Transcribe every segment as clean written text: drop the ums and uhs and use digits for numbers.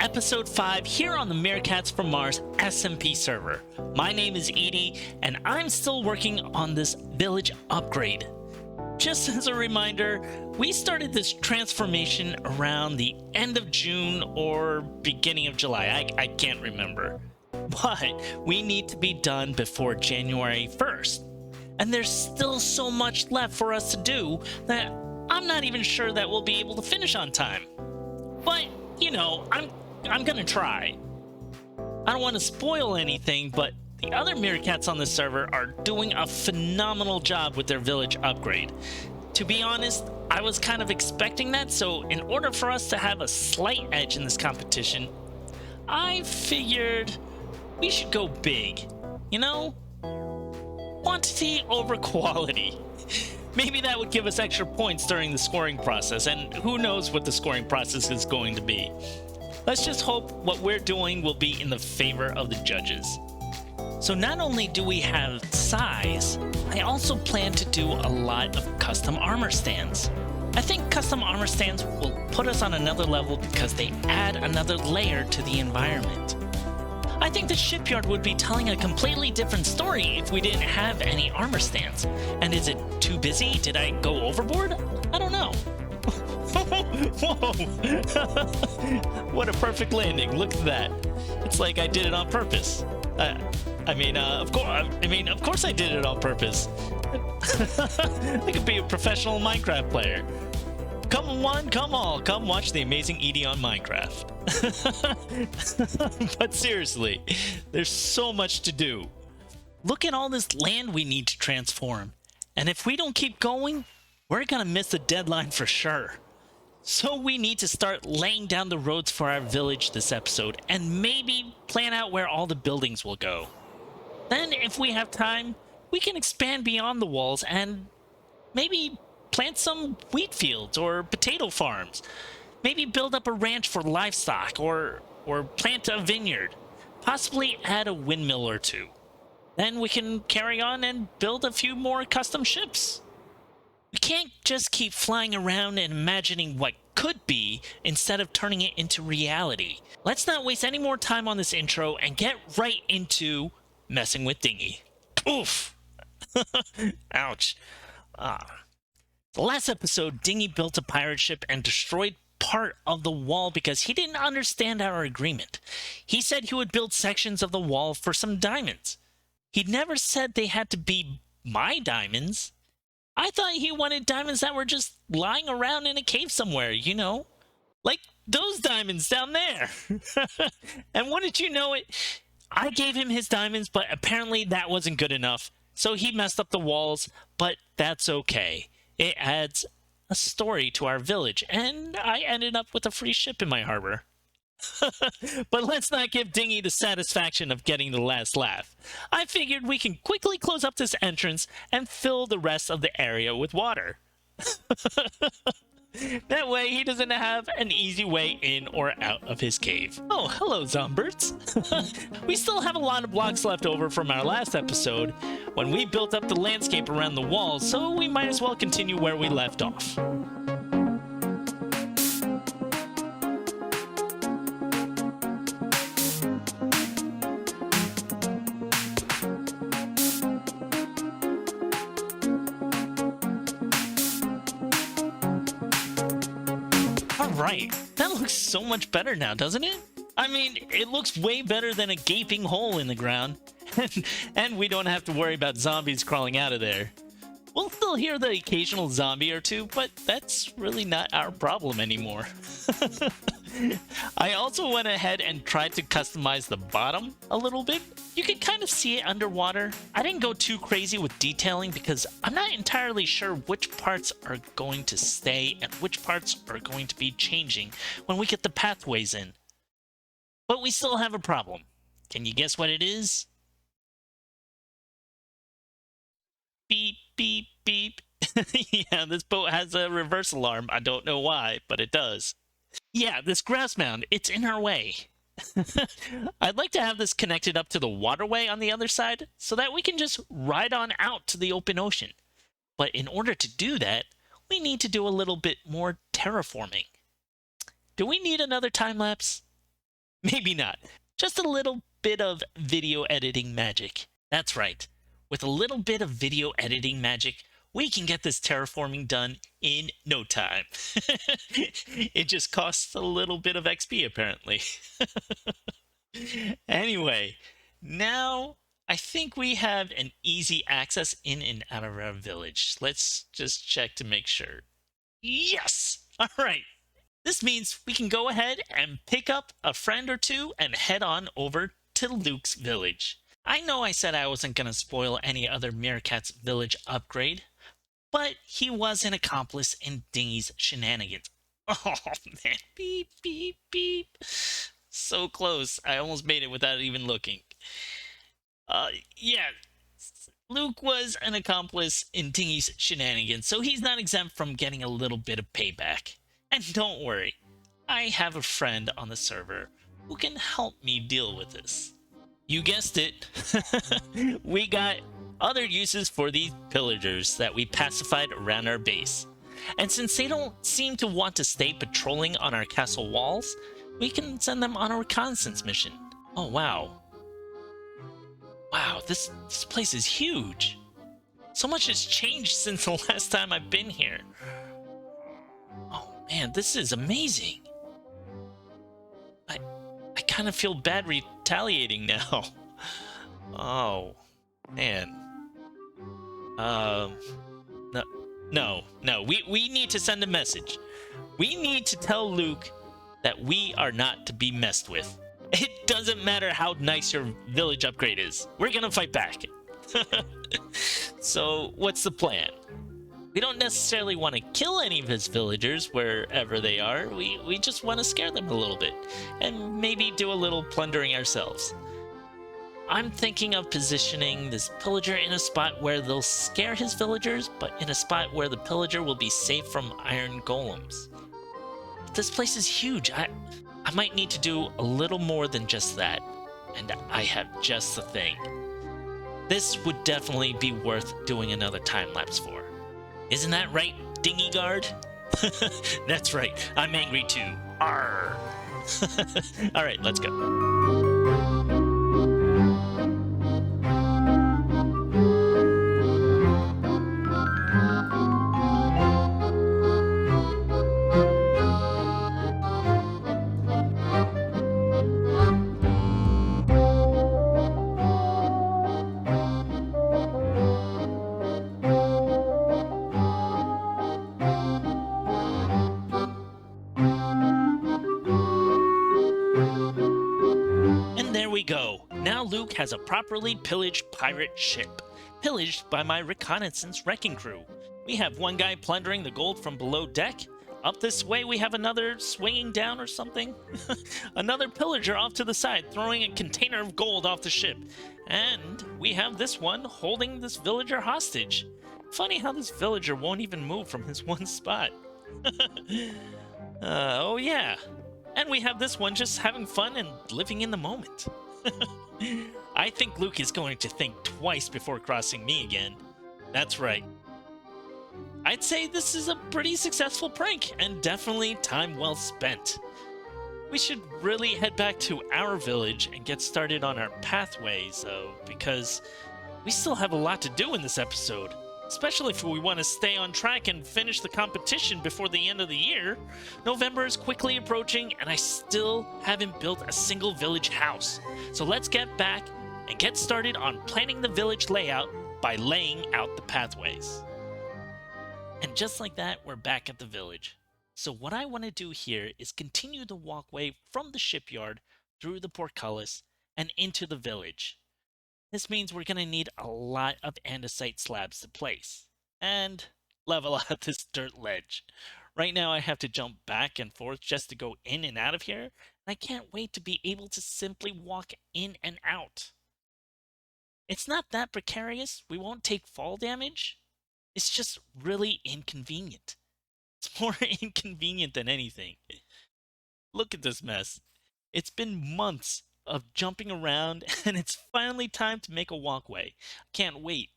episode 5 here on the Meerkats from Mars SMP server. My name is Edie, and I'm still working on this village upgrade. Just as a reminder, we started this transformation around the end of June or beginning of July, I can't remember. But we need to be done before January 1st. And there's still so much left for us to do that I'm not even sure that we'll be able to finish on time. But, you know, I'm gonna try. I don't want to spoil anything, but the other Meerkats on the server are doing a phenomenal job with their village upgrade. To be honest, I was kind of expecting that, so in order for us to have a slight edge in this competition, I figured we should go big. You know? Quantity over quality. Maybe that would give us extra points during the scoring process, and who knows what the scoring process is going to be. Let's just hope what we're doing will be in the favor of the judges. So not only do we have size, I also plan to do a lot of custom armor stands. I think custom armor stands will put us on another level because they add another layer to the environment. I think the shipyard would be telling a completely different story if we didn't have any armor stands. And is it too busy? Did I go overboard? I don't know. Whoa! What a perfect landing! Look at that. It's like I did it on purpose. Of course I did it on purpose. I could be a professional Minecraft player. Come one, come all, come watch the amazing Edie on Minecraft. But seriously, there's so much to do. Look at all this land we need to transform. And if we don't keep going, we're gonna miss the deadline for sure. So we need to start laying down the roads for our village this episode and maybe plan out where all the buildings will go. Then if we have time, we can expand beyond the walls and maybe plant some wheat fields or potato farms. Maybe build up a ranch for livestock or plant a vineyard. Possibly add a windmill or two. Then we can carry on and build a few more custom ships. We can't just keep flying around and imagining what could be instead of turning it into reality. Let's not waste any more time on this intro and get right into messing with Dingy. Oof! Ouch. The last episode, Dingy built a pirate ship and destroyed part of the wall because he didn't understand our agreement. He said he would build sections of the wall for some diamonds. He never said they had to be my diamonds. I thought he wanted diamonds that were just lying around in a cave somewhere, you know? Like those diamonds down there. And wouldn't you know it, I gave him his diamonds, but apparently that wasn't good enough. So he messed up the walls, but that's okay. It adds a story to our village, and I ended up with a free ship in my harbor. But let's not give Dingy the satisfaction of getting the last laugh. I figured we can quickly close up this entrance and fill the rest of the area with water. That way he doesn't have an easy way in or out of his cave. Oh, hello, Zomberts. We still have a lot of blocks left over from our last episode when we built up the landscape around the walls, so we might as well continue where we left off. Right, that looks so much better now, doesn't it? I mean, it looks way better than a gaping hole in the ground. And we don't have to worry about zombies crawling out of there. We'll still hear the occasional zombie or two, but that's really not our problem anymore. I also went ahead and tried to customize the bottom a little bit. You can kind of see it underwater. I didn't go too crazy with detailing because I'm not entirely sure which parts are going to stay and which parts are going to be changing when we get the pathways in. But we still have a problem. Can you guess what it is? Beep, beep, beep. Yeah, this boat has a reverse alarm. I don't know why, but it does. Yeah, this grass mound, it's in our way. I'd like to have this connected up to the waterway on the other side so that we can just ride on out to the open ocean. But in order to do that, we need to do a little bit more terraforming. Do we need another time lapse? Maybe not. Just a little bit of video editing magic. That's right. With a little bit of video editing magic, we can get this terraforming done in no time. It just costs a little bit of XP, apparently. Anyway, now I think we have an easy access in and out of our village. Let's just check to make sure. Yes! All right. This means we can go ahead and pick up a friend or two and head on over to Luke's village. I know I said I wasn't going to spoil any other Meerkats village upgrade, but he was an accomplice in Dingy's shenanigans. Oh man, beep, beep, beep. So close. I almost made it without even looking. Yeah. Luke was an accomplice in Dingy's shenanigans, so he's not exempt from getting a little bit of payback. And don't worry, I have a friend on the server who can help me deal with this. You guessed it. We got other uses for these pillagers that we pacified around our base. And since they don't seem to want to stay patrolling on our castle walls, we can send them on a reconnaissance mission. Oh, wow. Wow, this place is huge. So much has changed since the last time I've been here. Oh man, this is amazing. I kind of feel bad retaliating now. Oh, man. No. We need to send a message. We need to tell Luke that we are not to be messed with. It doesn't matter how nice your village upgrade is. We're gonna fight back. So, what's the plan? We don't necessarily want to kill any of his villagers wherever they are. We just want to scare them a little bit. And maybe do a little plundering ourselves. I'm thinking of positioning this pillager in a spot where they'll scare his villagers, but in a spot where the pillager will be safe from iron golems. But this place is huge. I might need to do a little more than just that. And I have just the thing. This would definitely be worth doing another time lapse for. Isn't that right, Dingy Guard? That's right, I'm angry too. Arr! Alright, let's go. Go. Now Luke has a properly pillaged pirate ship, pillaged by my reconnaissance wrecking crew. We have one guy plundering the gold from below deck. Up this way we have another swinging down or something. Another pillager off to the side throwing a container of gold off the ship. And we have this one holding this villager hostage. Funny how this villager won't even move from his one spot. Oh yeah. And we have this one just having fun and living in the moment. I think Luke is going to think twice before crossing me again. That's right. I'd say this is a pretty successful prank, and definitely time well spent. We should really head back to our village and get started on our pathways, though, because we still have a lot to do in this episode. Especially if we want to stay on track and finish the competition before the end of the year. November is quickly approaching, and I still haven't built a single village house. So let's get back and get started on planning the village layout by laying out the pathways. And just like that, we're back at the village. So what I want to do here is continue the walkway from the shipyard through the portcullis and into the village. This means we're going to need a lot of andesite slabs to place, and level out this dirt ledge. Right now I have to jump back and forth just to go in and out of here, and I can't wait to be able to simply walk in and out. It's not that precarious, we won't take fall damage, it's just really inconvenient. It's more inconvenient than anything. Look at this mess. It's been months of jumping around, and it's finally time to make a walkway. Can't wait.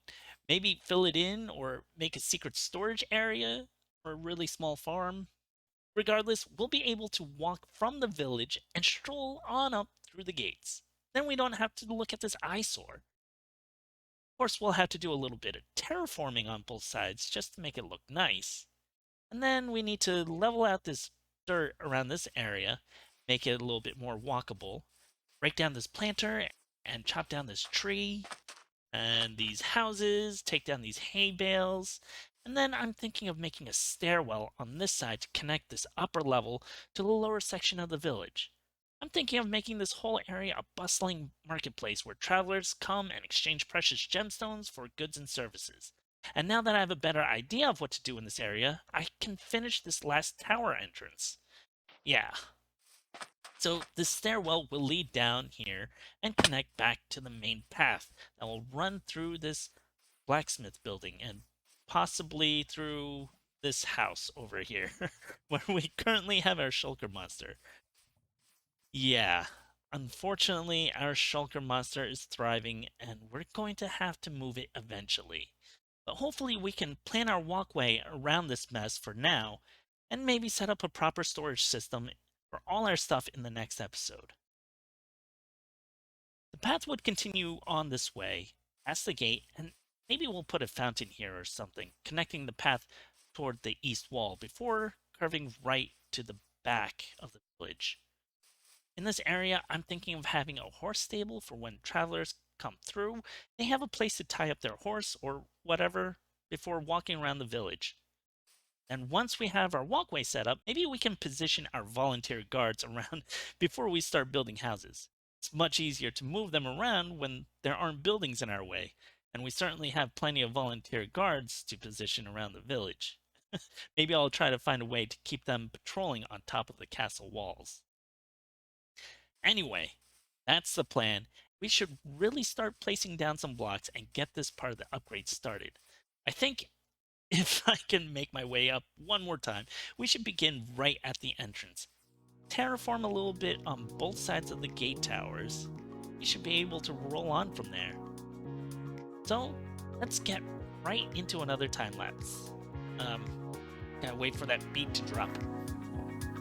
Maybe fill it in or make a secret storage area or a really small farm. Regardless, we'll be able to walk from the village and stroll on up through the gates. Then we don't have to look at this eyesore. Of course, we'll have to do a little bit of terraforming on both sides just to make it look nice. And then we need to level out this dirt around this area, make it a little bit more walkable, break down this planter and chop down this tree and these houses, take down these hay bales. And then I'm thinking of making a stairwell on this side to connect this upper level to the lower section of the village. I'm thinking of making this whole area a bustling marketplace where travelers come and exchange precious gemstones for goods and services. And now that I have a better idea of what to do in this area, I can finish this last tower entrance. Yeah. So the stairwell will lead down here and connect back to the main path that will run through this blacksmith building and possibly through this house over here where we currently have our shulker monster. Yeah, unfortunately, our shulker monster is thriving and we're going to have to move it eventually. But hopefully we can plan our walkway around this mess for now and maybe set up a proper storage system for all our stuff in the next episode. The path would continue on this way, past the gate, and maybe we'll put a fountain here or something, connecting the path toward the east wall before curving right to the back of the village. In this area, I'm thinking of having a horse stable for when travelers come through. They have a place to tie up their horse or whatever before walking around the village. And once we have our walkway set up, maybe we can position our volunteer guards around before we start building houses. It's much easier to move them around when there aren't buildings in our way, and we certainly have plenty of volunteer guards to position around the village. Maybe I'll try to find a way to keep them patrolling on top of the castle walls. Anyway, that's the plan. We should really start placing down some blocks and get this part of the upgrade started. I think if I can make my way up one more time, we should begin right at the entrance. Terraform a little bit on both sides of the gate towers. We should be able to roll on from there. So, let's get right into another time lapse. Gotta wait for that beat to drop.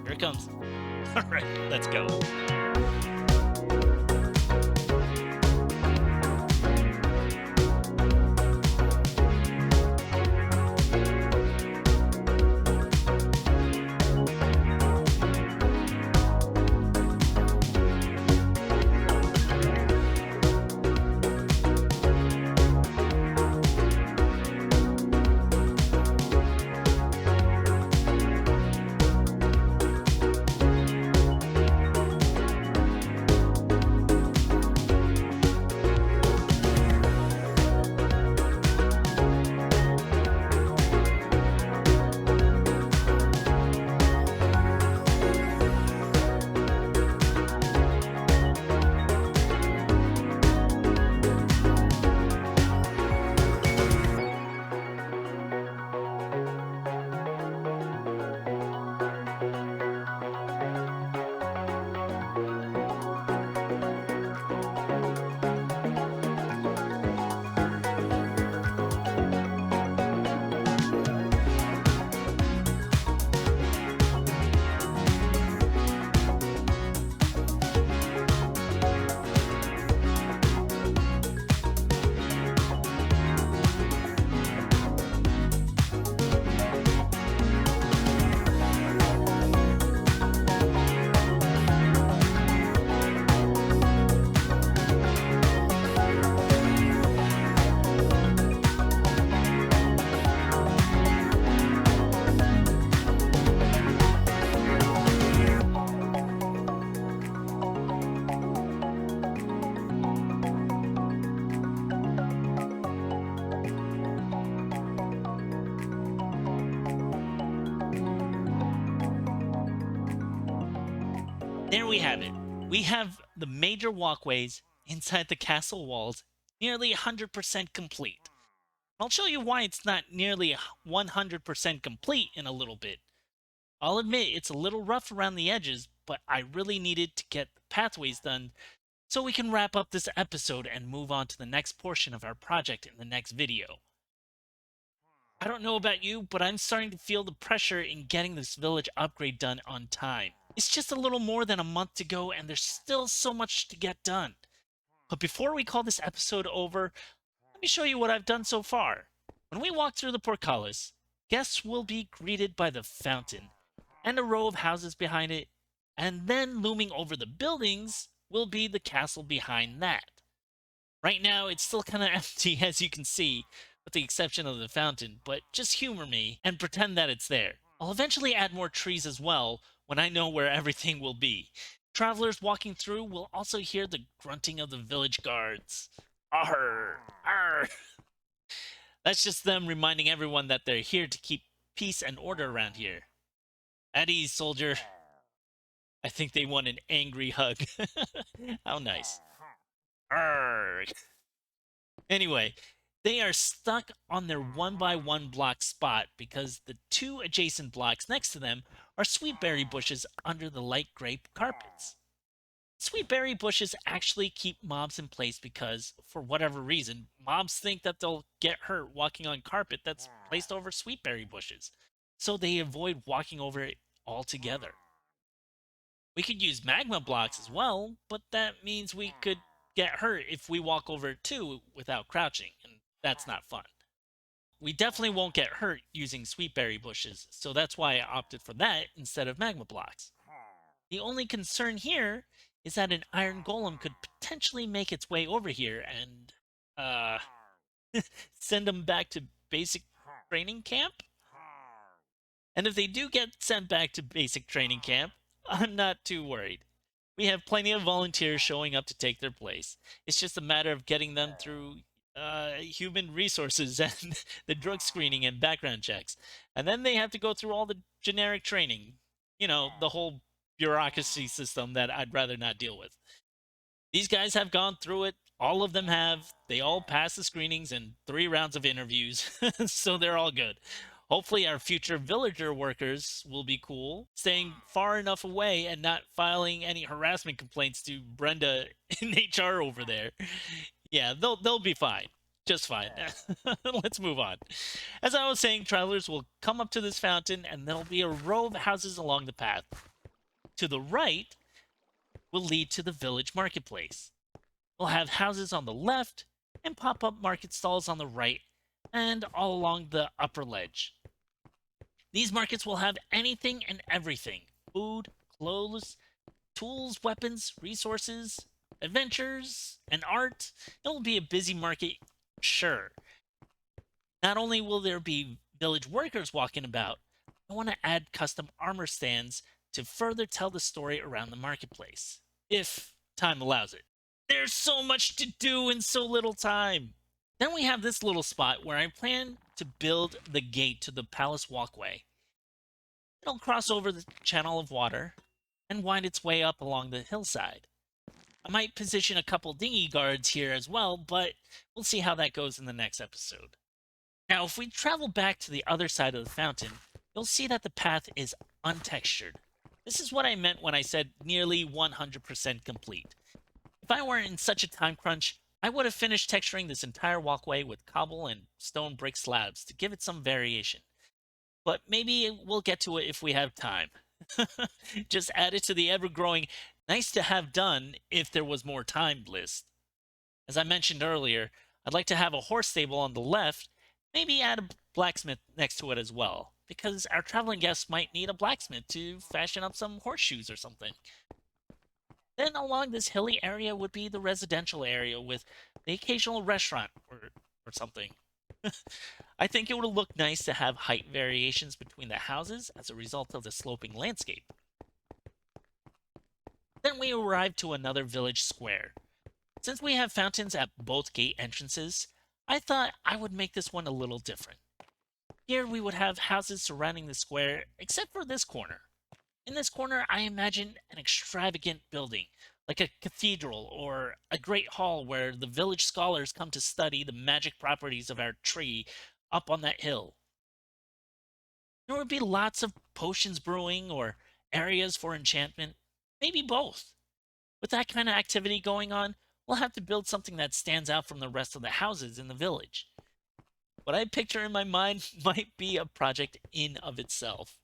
Here it comes. Alright, let's go. There we have it. We have the major walkways inside the castle walls nearly 100% complete. I'll show you why it's not nearly 100% complete in a little bit. I'll admit it's a little rough around the edges, but I really needed to get the pathways done so we can wrap up this episode and move on to the next portion of our project in the next video. I don't know about you, but I'm starting to feel the pressure in getting this village upgrade done on time. It's just a little more than a month to go, and there's still so much to get done. But before we call this episode over, let me show you what I've done so far. When we walk through the portcullis, guests will be greeted by the fountain and a row of houses behind it, and then looming over the buildings will be the castle behind that. Right now, it's still kind of empty, as you can see, with the exception of the fountain, but just humor me and pretend that it's there. I'll eventually add more trees as well when I know where everything will be. Travelers walking through will also hear the grunting of the village guards. Arr! Arr! That's just them reminding everyone that they're here to keep peace and order around here. At ease, soldier. I think they want an angry hug. How nice. Arr! Anyway, they are stuck on their one by one block spot because the two adjacent blocks next to them are sweetberry bushes under the light gray carpets. Sweetberry bushes actually keep mobs in place because, for whatever reason, mobs think that they'll get hurt walking on carpet that's placed over sweetberry bushes, so they avoid walking over it altogether. We could use magma blocks as well, but that means we could get hurt if we walk over it too without crouching, and that's not fun. We definitely won't get hurt using sweetberry bushes, so that's why I opted for that instead of magma blocks. The only concern here is that an iron golem could potentially make its way over here and, uh, send them back to basic training camp? And if they do get sent back to basic training camp, I'm not too worried. We have plenty of volunteers showing up to take their place. It's just a matter of getting them through human resources and the drug screening and background checks. And then they have to go through all the generic training. You know, the whole bureaucracy system that I'd rather not deal with. These guys have gone through it. All of them have. They all passed the screenings and 3 rounds of interviews, so they're all good. Hopefully, our future villager workers will be cool, staying far enough away and not filing any harassment complaints to Brenda in HR over there. Yeah, they'll be fine. Just fine. Let's move on. As I was saying, travelers will come up to this fountain and there'll be a row of houses along the path. To the right will lead to the village marketplace. We'll have houses on the left and pop-up market stalls on the right and all along the upper ledge. These markets will have anything and everything: food, clothes, tools, weapons, resources, adventures, and art. It will be a busy market, sure. Not only will there be village workers walking about, I want to add custom armor stands to further tell the story around the marketplace, if time allows it. There's so much to do in so little time. Then we have this little spot where I plan to build the gate to the palace walkway. It'll cross over the channel of water and wind its way up along the hillside. I might position a couple dinghy guards here as well, but we'll see how that goes in the next episode. Now, if we travel back to the other side of the fountain, you'll see that the path is untextured. This is what I meant when I said nearly 100% complete. If I weren't in such a time crunch, I would have finished texturing this entire walkway with cobble and stone brick slabs to give it some variation. But maybe we'll get to it if we have time. Just add it to the ever-growing nice to have done if there was more time list. As I mentioned earlier, I'd like to have a horse stable on the left, maybe add a blacksmith next to it as well, because our traveling guests might need a blacksmith to fashion up some horseshoes or something. Then along this hilly area would be the residential area with the occasional restaurant or something. I think it would look nice to have height variations between the houses as a result of the sloping landscape. Then we arrive to another village square. Since we have fountains at both gate entrances, I thought I would make this one a little different. Here we would have houses surrounding the square, except for this corner. In this corner, I imagine an extravagant building, like a cathedral or a great hall where the village scholars come to study the magic properties of our tree up on that hill. There would be lots of potions brewing or areas for enchantment, maybe both. With that kind of activity going on, we'll have to build something that stands out from the rest of the houses in the village. what I picture in my mind might be a project in of itself.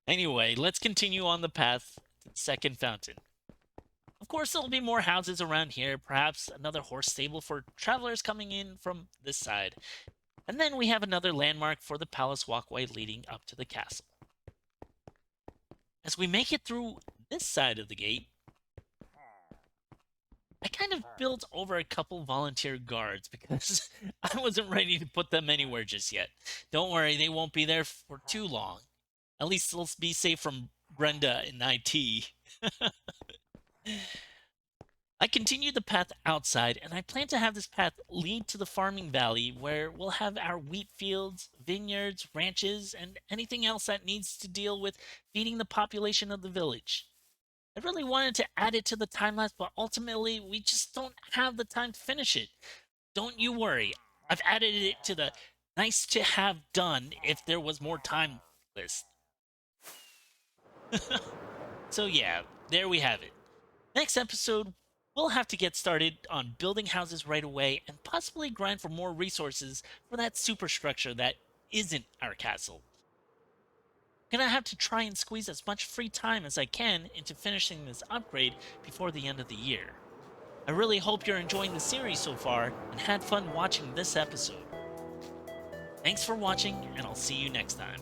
Anyway, let's continue on the path to the second fountain. Of course, there'll be more houses around here, perhaps another horse stable for travelers coming in from this side. And then we have another landmark for the palace walkway leading up to the castle. As we make it through this side of the gate, I kind of built over a couple volunteer guards because I wasn't ready to put them anywhere just yet. Don't worry, they won't be there for too long. At least they'll be safe from Brenda in IT. I continue the path outside, and I plan to have this path lead to the farming valley where we'll have our wheat fields, vineyards, ranches, and anything else that needs to deal with feeding the population of the village. I really wanted to add it to the time-lapse, but ultimately we just don't have the time to finish it. Don't you worry, I've added it to the nice to have done if there was more time list. So yeah, there we have it. Next episode, we'll have to get started on building houses right away and possibly grind for more resources for that superstructure that isn't our castle. I'm gonna have to try and squeeze as much free time as I can into finishing this upgrade before the end of the year. I really hope you're enjoying the series so far and had fun watching this episode. Thanks for watching, and I'll see you next time.